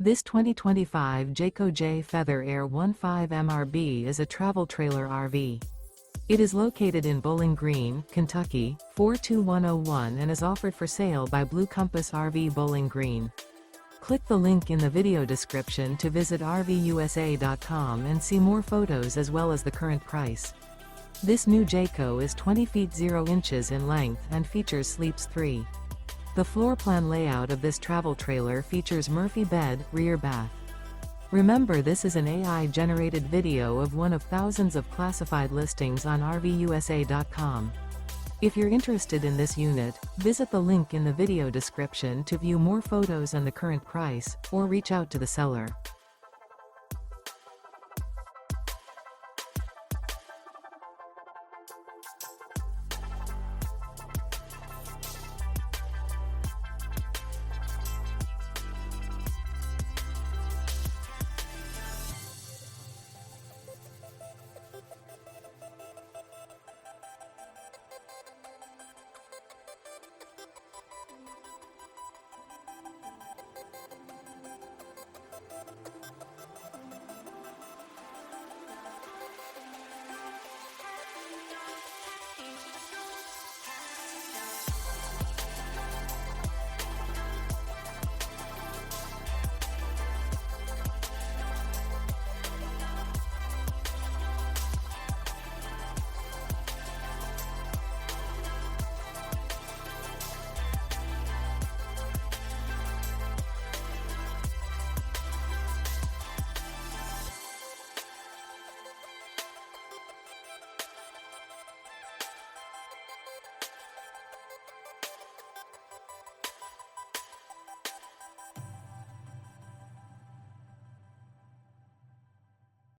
This 2025 Jayco Jay Feather Air 15 MRB is a travel trailer RV. It is located in Bowling Green, Kentucky, 42101 and is offered for sale by Blue Compass RV Bowling Green. Click the link in the video description to visit RVUSA.com and see more photos as well as the current price. This new Jayco is 20 feet 0 inches in length and features sleeps 3. The floor plan layout of this travel trailer features Murphy bed, rear bath. Remember, this is an AI-generated video of one of thousands of classified listings on RVUSA.com. If you're interested in this unit, visit the link in the video description to view more photos and the current price, or reach out to the seller.